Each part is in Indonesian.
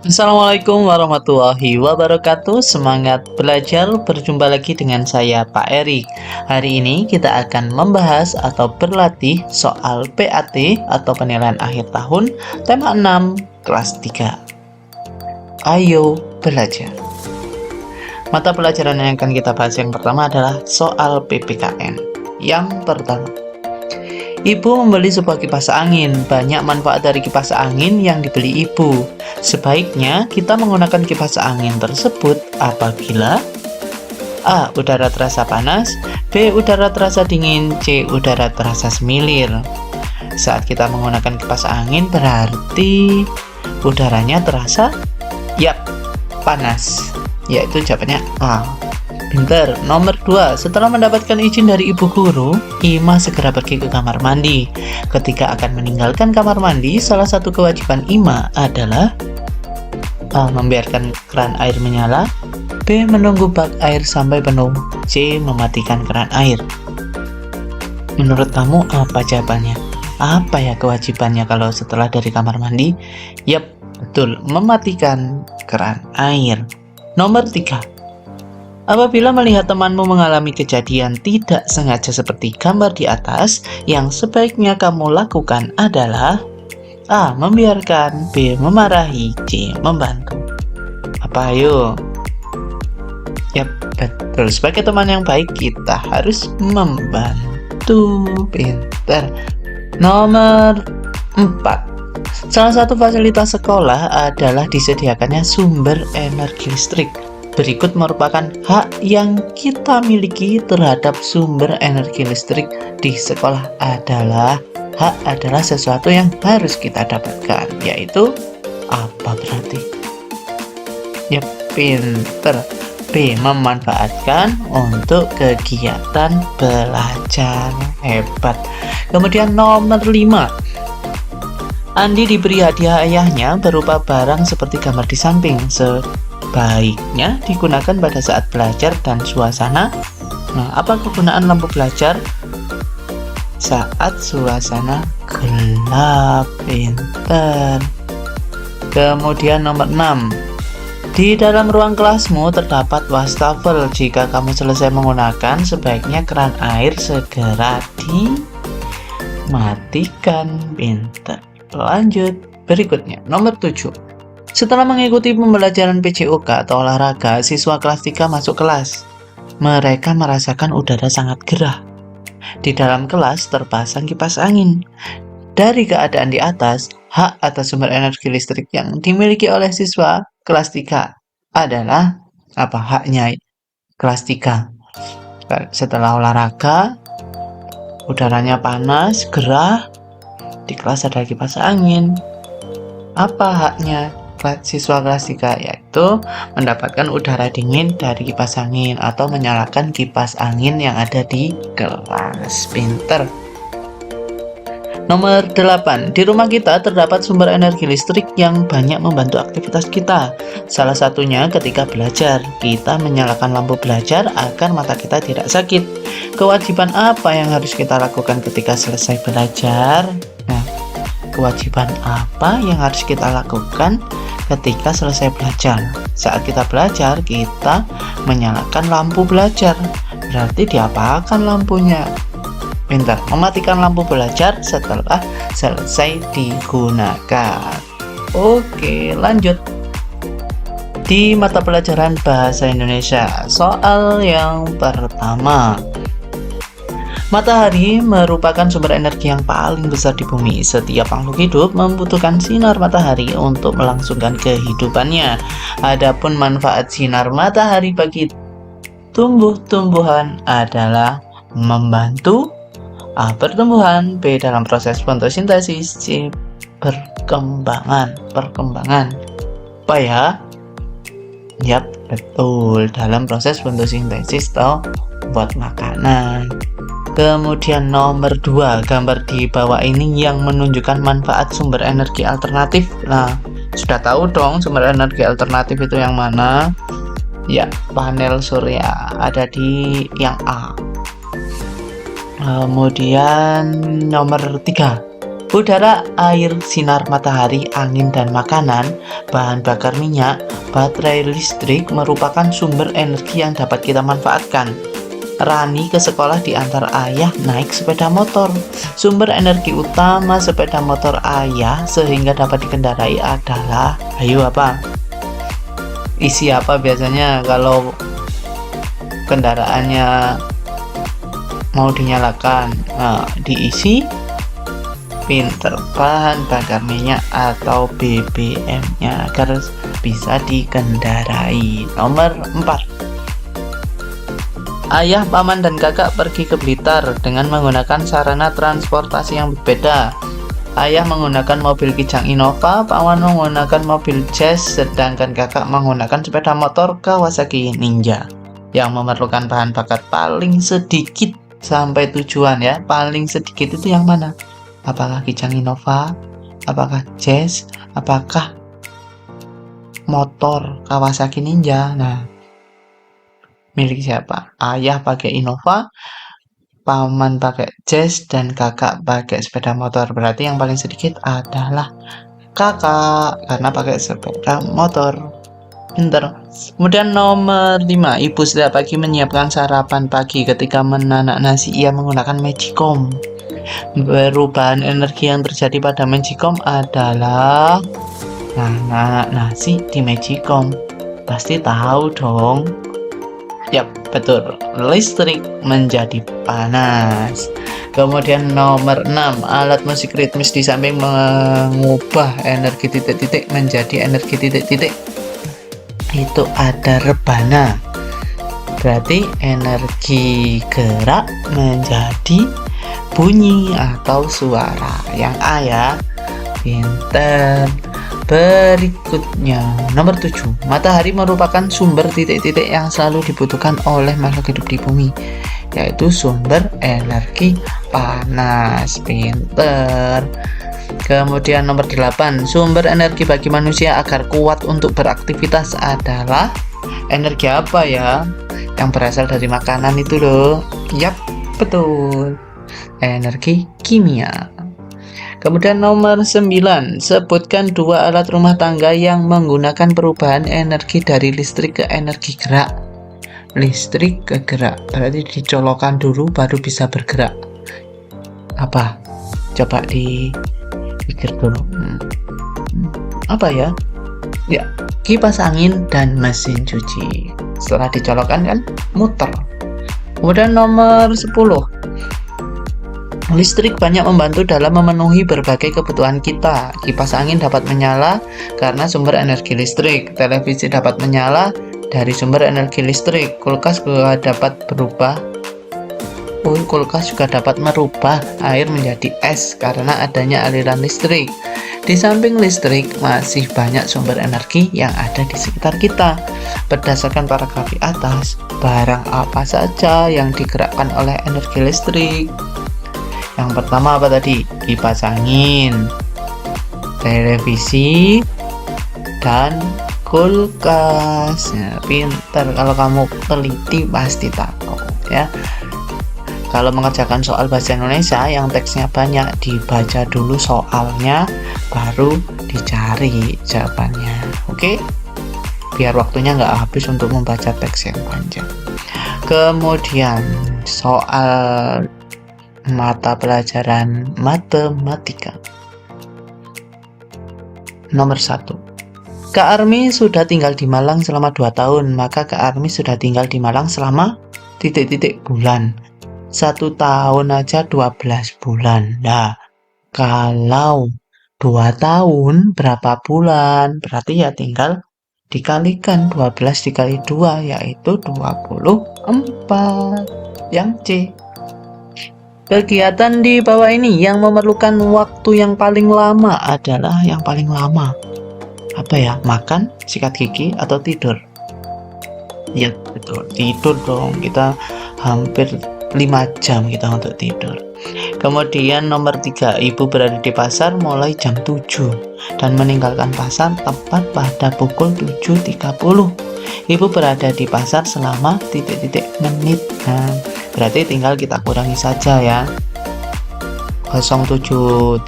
Assalamualaikum warahmatullahi wabarakatuh. Semangat belajar, berjumpa lagi dengan saya Pak Erik. Hari ini kita akan membahas atau berlatih soal PAT atau penilaian akhir tahun tema 6 kelas 3. Ayo belajar. Mata pelajaran yang akan kita bahas yang pertama adalah soal PPKN. Yang pertama, ibu membeli sebuah kipas angin. Banyak manfaat dari kipas angin yang dibeli ibu. Sebaiknya kita menggunakan kipas angin tersebut apabila A. Udara terasa panas, B. Udara terasa dingin, C. Udara terasa semilir. Saat kita menggunakan kipas angin berarti udaranya terasa panas. Yaitu jawabannya A. Pinter. Nomor 2. Setelah mendapatkan izin dari ibu guru, Ima segera pergi ke kamar mandi. Ketika akan meninggalkan kamar mandi, salah satu kewajiban Ima adalah A. Membiarkan keran air menyala, B. Menunggu bak air sampai penuh, C. Mematikan keran air. Menurut kamu apa jawabannya? Apa ya kewajibannya kalau setelah dari kamar mandi? Yap, betul, mematikan keran air. Nomor 3. Apabila melihat temanmu mengalami kejadian tidak sengaja seperti gambar di atas, yang sebaiknya kamu lakukan adalah A. Membiarkan, B. Memarahi, C. Membantu. Apa ayo? Yap, betul. Sebagai teman yang baik, kita harus membantu. Pinter. Nomor 4. Salah satu fasilitas sekolah adalah disediakannya sumber energi listrik. Berikut merupakan hak yang kita miliki terhadap sumber energi listrik di sekolah adalah sesuatu yang harus kita dapatkan, yaitu apa berarti? Ya, pinter. B. Memanfaatkan untuk kegiatan belajar. Hebat. Kemudian nomor 5. Andi diberi hadiah ayahnya berupa barang seperti gambar di samping. Sebaiknya digunakan pada saat belajar dan suasana. Nah, apa kegunaan lampu belajar saat suasana gelap? Pinter. Kemudian nomor 6. Di dalam ruang kelasmu terdapat wastafel. Jika kamu selesai menggunakan, sebaiknya keran air segera dimatikan. Pinter. Lanjut. Berikutnya, nomor 7. Setelah mengikuti pembelajaran PJOK atau olahraga, siswa kelas 3 masuk kelas. Mereka merasakan udara sangat gerah. Di dalam kelas terpasang kipas angin. Dari keadaan di atas, hak atas sumber energi listrik yang dimiliki oleh siswa kelas 3 adalah apa haknya kelas 3? Setelah olahraga, udaranya panas, gerah, di kelas ada kipas angin. Apa haknya siswa kelas 3? Yaitu mendapatkan udara dingin dari kipas angin atau menyalakan kipas angin yang ada di kelas. Pinter. Nomor 8. Di rumah kita terdapat sumber energi listrik yang banyak membantu aktivitas kita. Salah satunya ketika belajar, kita menyalakan lampu belajar agar mata kita tidak sakit. Kewajiban apa yang harus kita lakukan ketika selesai belajar? Nah, kewajiban apa yang harus kita lakukan ketika selesai belajar? Saat kita belajar, kita menyalakan lampu belajar. Berarti diapakan lampunya? Pintar. Mematikan lampu belajar setelah selesai digunakan. Oke, lanjut. Di mata pelajaran Bahasa Indonesia, soal yang pertama. Matahari merupakan sumber energi yang paling besar di bumi. Setiap makhluk hidup membutuhkan sinar matahari untuk melangsungkan kehidupannya. Adapun manfaat sinar matahari bagi tumbuh-tumbuhan adalah membantu A. Pertumbuhan, B. Dalam proses fotosintesis, C. Perkembangan. Apa ya? Yap, betul, dalam proses fotosintesis atau buat makanan. Kemudian nomor 2, gambar di bawah ini yang menunjukkan manfaat sumber energi alternatif. Nah, sudah tahu dong sumber energi alternatif itu yang mana? Ya, panel surya, ada di yang A. Kemudian nomor 3, Udara, air, sinar matahari, angin, dan makanan, bahan bakar minyak, baterai listrik merupakan sumber energi yang dapat kita manfaatkan. Rani ke sekolah diantar ayah naik sepeda motor. Sumber energi utama sepeda motor ayah sehingga dapat dikendarai adalah, ayo apa? Isi apa biasanya kalau kendaraannya mau dinyalakan? Nah, diisi pinter bahan bakar minyak atau BBM-nya agar bisa dikendarai. Nomor 4. Ayah, paman, dan kakak pergi ke Blitar dengan menggunakan sarana transportasi yang berbeda. Ayah menggunakan mobil Kijang Innova, paman menggunakan mobil Jazz, sedangkan kakak menggunakan sepeda motor Kawasaki Ninja yang memerlukan bahan bakar paling sedikit sampai tujuan ya. Paling sedikit itu yang mana? Apakah Kijang Innova? Apakah Jazz? Apakah motor Kawasaki Ninja? Nah, milik siapa? Ayah pakai Innova, paman pakai Jazz, dan kakak pakai sepeda motor. Berarti yang paling sedikit adalah kakak karena pakai sepeda motor. Pinter. Kemudian nomor 5. Ibu setiap pagi menyiapkan sarapan pagi. Ketika menanak nasi, ia menggunakan magicom. Perubahan energi yang terjadi pada magicom adalah nanak nasi di magicom. Pasti tahu dong. Yap, betul. Listrik menjadi panas. Kemudian nomor 6. Alat musik ritmis di samping mengubah energi titik-titik menjadi energi titik-titik, itu ada rebana. Berarti energi gerak menjadi bunyi atau suara. Yang A ya. Pinter. Berikutnya nomor 7. Matahari merupakan sumber titik-titik yang selalu dibutuhkan oleh makhluk hidup di bumi, yaitu sumber energi panas. Pinter. Kemudian nomor 8. Sumber energi bagi manusia agar kuat untuk beraktivitas adalah energi apa ya? Yang berasal dari makanan itu loh. Yap, betul. Energi kimia. Kemudian nomor 9. Sebutkan 2 alat rumah tangga yang menggunakan perubahan energi dari listrik ke energi gerak. Listrik ke gerak, berarti dicolokkan dulu baru bisa bergerak. Apa? Coba dipikir dulu. Apa ya? Ya, kipas angin dan mesin cuci. Setelah dicolokkan kan muter. Kemudian nomor 10. Listrik banyak membantu dalam memenuhi berbagai kebutuhan kita. Kipas angin dapat menyala karena sumber energi listrik. Televisi dapat menyala dari sumber energi listrik. Kulkas juga dapat merubah air menjadi es karena adanya aliran listrik. Di samping listrik, masih banyak sumber energi yang ada di sekitar kita. Berdasarkan paragraf di atas, barang apa saja yang digerakkan oleh energi listrik? Yang pertama apa tadi? Kipas angin, televisi, dan kulkas. Ya, pintar, kalau kamu teliti pasti tahu ya. Kalau mengerjakan soal bahasa Indonesia yang teksnya banyak, dibaca dulu soalnya baru dicari jawabannya. Oke? Biar waktunya nggak habis untuk membaca teks yang panjang. Kemudian soal mata pelajaran matematika. Nomor 1. Kak Armi sudah tinggal di Malang selama 2 tahun, maka Kak Armi sudah tinggal di Malang selama titik-titik bulan. 1 tahun aja 12 bulan. Nah, kalau 2 tahun berapa bulan? Berarti ya tinggal dikalikan 12 dikali 2 yaitu 24. Yang C. Kegiatan di bawah ini yang memerlukan waktu yang paling lama adalah yang paling lama. Apa ya? Makan, sikat gigi, atau tidur? Ya, betul. Tidur dong. Kita hampir 5 jam kita untuk tidur. Kemudian nomor 3. Ibu berada di pasar mulai jam 7 dan meninggalkan pasar tepat pada pukul 7.30. Ibu berada di pasar selama titik-titik menit. Nah, berarti tinggal kita kurangi saja ya. 07.30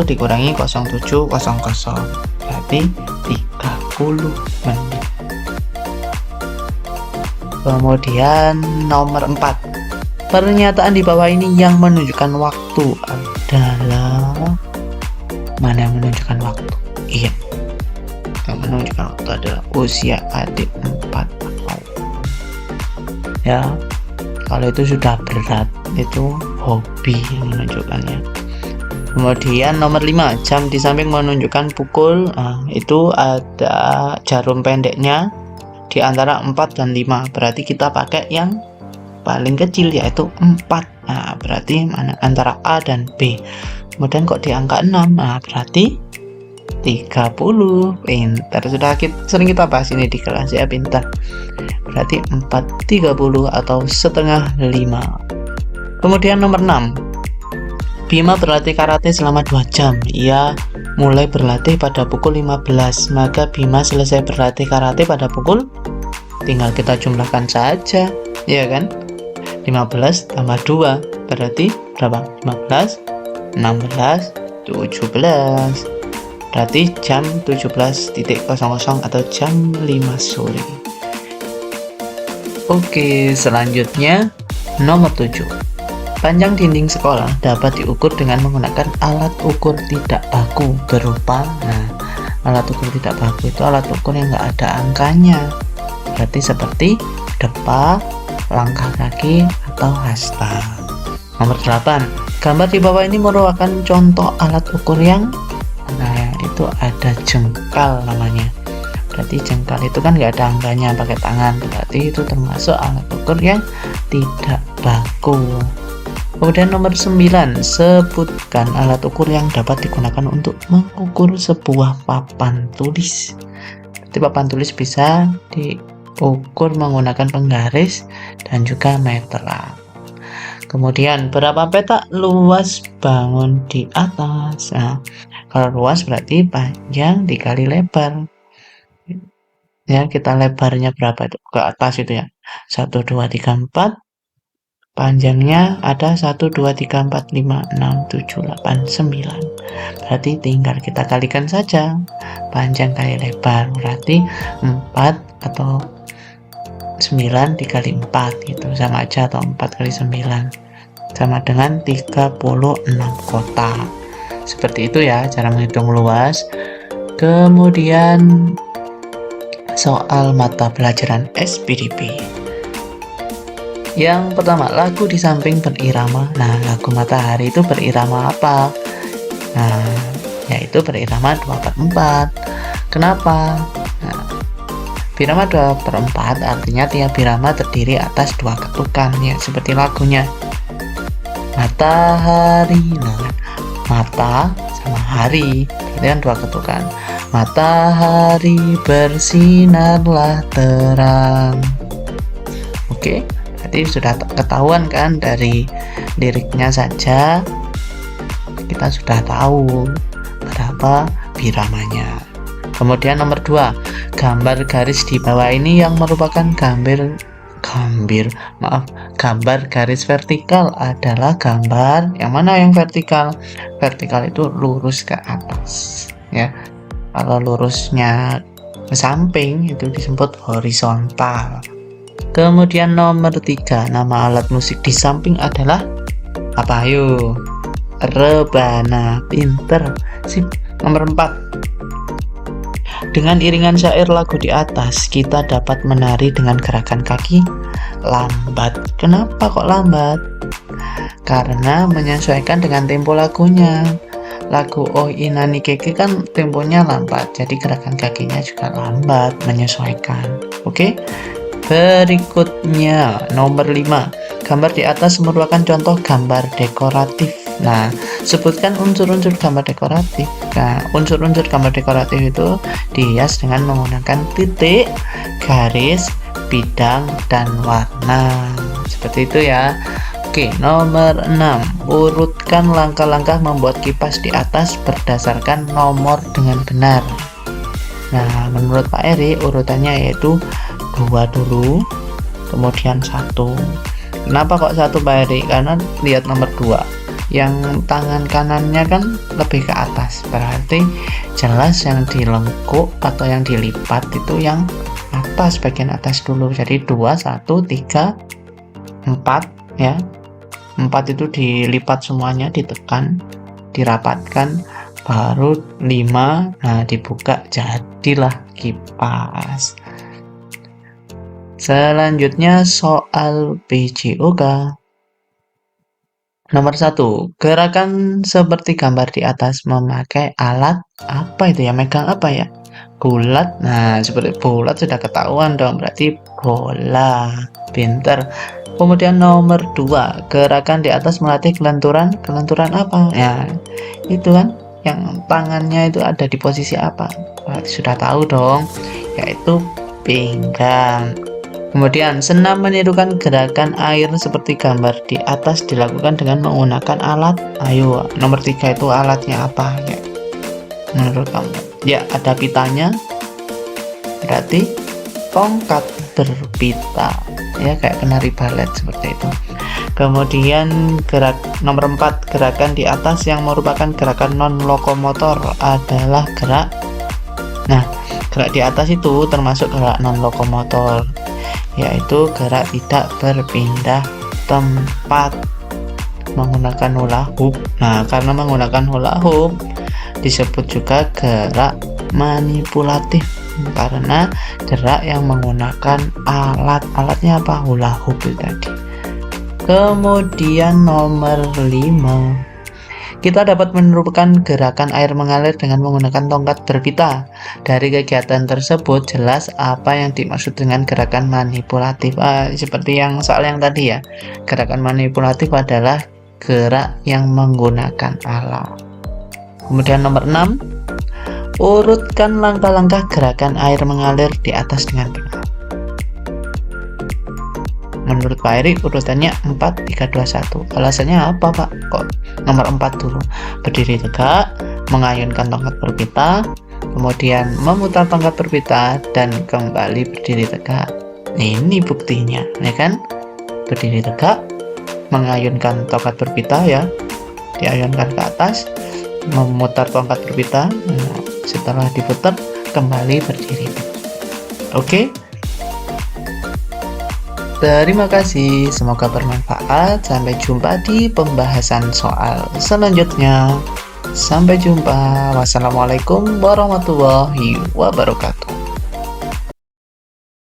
dikurangi 07.00, berarti 30 menit. Kemudian nomor 4, pernyataan di bawah ini yang menunjukkan waktu adalah, mana yang menunjukkan waktu? Iya, yang menunjukkan waktu adalah usia adik 4 tahun. Ya, kalau itu sudah berat, itu hobi menunjukkannya. Kemudian nomor 5, jam di samping menunjukkan pukul. Itu ada jarum pendeknya di antara 4 dan 5, berarti kita pakai yang paling kecil yaitu 4. Nah, berarti mana antara A dan B. Kemudian kok di angka 6, nah berarti 30. Pintar, sudah sering kita bahas ini di kelas ya, pintar. Berarti 4.30 atau setengah 5. Kemudian nomor 6, Bima berlatih karate selama 2 jam. Ia mulai berlatih pada pukul 15, maka Bima selesai berlatih karate pada pukul, tinggal kita jumlahkan saja, ya kan? 15 tambah 2 berarti berapa? 15, 16, 17. Berarti jam 17.00 atau jam 5 sore. Oke, selanjutnya nomor 7. Panjang dinding sekolah dapat diukur dengan menggunakan alat ukur tidak baku berupa, alat ukur tidak baku itu alat ukur yang nggak ada angkanya, berarti seperti depa, langkah kaki, atau hasta. Nomor 8, gambar di bawah ini merupakan contoh alat ukur yang, itu ada jengkal namanya, berarti jengkal itu kan nggak ada angkanya, pakai tangan, berarti itu termasuk alat ukur yang tidak baku. Kemudian nomor 9, sebutkan alat ukur yang dapat digunakan untuk mengukur sebuah papan tulis. Berarti papan tulis bisa diukur menggunakan penggaris dan juga meteran. Kemudian berapa petak luas bangun di atas? Nah, kalau luas berarti panjang dikali lebar. Ya, kita lebarnya berapa itu ke atas itu ya? 1, 2, 3, 4. Panjangnya ada 1, 2, 3, 4, 5, 6, 7, 8, 9. Berarti tinggal kita kalikan saja. Panjang kali lebar berarti 4 atau 9 dikali 4 gitu, sama aja, atau 4 kali 9 sama dengan 36 kotak. Seperti itu ya cara menghitung luas. Kemudian soal mata pelajaran SPDP. Yang pertama, lagu di samping berirama. Nah, lagu Matahari itu berirama apa? Nah, yaitu berirama 2/4. Kenapa? Nah, birama 2/4 artinya tiap birama terdiri atas 2 ketukan, ya, seperti lagunya. Matahari, nah, mata sama hari, berarti kan 2 ketukan. Matahari bersinarlah terang. Oke. Berarti sudah ketahuan kan, dari liriknya saja kita sudah tahu berapa biramanya. Kemudian nomor 2, gambar garis di bawah ini yang merupakan gambar garis vertikal adalah gambar yang mana yang vertikal? Vertikal itu lurus ke atas, ya. Kalau lurusnya ke samping itu disebut horizontal. Kemudian nomor 3, nama alat musik di samping adalah apa? Ayo, rebana. Pinter, sip. Nomor 4, dengan iringan syair lagu di atas kita dapat menari dengan gerakan kaki lambat. Kenapa kok lambat? Karena menyesuaikan dengan tempo lagunya. Lagu Oh Inani Keke kan temponya lambat, jadi gerakan kakinya juga lambat, menyesuaikan. Oke? Berikutnya nomor 5, gambar di atas merupakan contoh gambar dekoratif. Nah, sebutkan unsur-unsur gambar dekoratif. Nah, unsur-unsur gambar dekoratif itu dihias dengan menggunakan titik, garis, bidang, dan warna. Seperti itu ya. Oke, nomor 6, urutkan langkah-langkah membuat kipas di atas berdasarkan nomor dengan benar. Nah, menurut Pak Eri urutannya yaitu 2 dulu, kemudian 1. Kenapa kok 1 Pak Eri? Karena lihat nomor 2. Yang tangan kanannya kan lebih ke atas, berarti jelas yang dilengkuk atau yang dilipat itu yang atas, bagian atas dulu. Jadi 2, 1, 3, 4 ya. 4 itu dilipat semuanya, ditekan, dirapatkan, baru 5, nah dibuka, jadilah kipas. Selanjutnya soal PJOK. Nomor 1, gerakan seperti gambar di atas memakai alat apa itu ya? Megang apa ya? Bulat. Nah, seperti bulat sudah ketahuan dong, berarti bola. Pinter. Kemudian nomor 2, gerakan di atas melatih kelenturan. Kelenturan apa? Ya, itu kan yang tangannya itu ada di posisi apa? Berarti sudah tahu dong, yaitu pinggang. Kemudian senam menirukan gerakan air seperti gambar di atas dilakukan dengan menggunakan alat. Ayo, nomor 3 itu alatnya apa ya? Menurut kamu? Ya, ada pitanya. Berarti tongkat berpita. Ya, kayak penari balet seperti itu. Kemudian nomor 4, gerakan di atas yang merupakan gerakan non lokomotor adalah gerak. Nah, gerak di atas itu termasuk gerak non lokomotor, yaitu gerak tidak berpindah tempat menggunakan hula hoop. Nah, karena menggunakan hula hoop disebut juga gerak manipulatif karena gerak yang menggunakan alatnya apa? Hula hoop itu tadi. Kemudian nomor 5, kita dapat menemukan gerakan air mengalir dengan menggunakan tongkat berpita. Dari kegiatan tersebut jelas apa yang dimaksud dengan gerakan manipulatif. Seperti yang soal yang tadi ya, gerakan manipulatif adalah gerak yang menggunakan alat. Kemudian nomor 6, urutkan langkah-langkah gerakan air mengalir di atas dengan benar. Menurut Pak Erik urutannya 4, 3, 2, 1. Alasannya apa Pak? Kok nomor 4 dulu? Berdiri tegak, mengayunkan tongkat berpita, kemudian memutar tongkat berpita, dan kembali berdiri tegak. Ini buktinya, ya kan? Berdiri tegak, mengayunkan tongkat berpita ya, diayunkan ke atas, memutar tongkat berpita, setelah diputar kembali berdiri tegak. Oke? Terima kasih, semoga bermanfaat. Sampai jumpa di pembahasan soal selanjutnya. Sampai jumpa. Wassalamualaikum warahmatullahi wabarakatuh.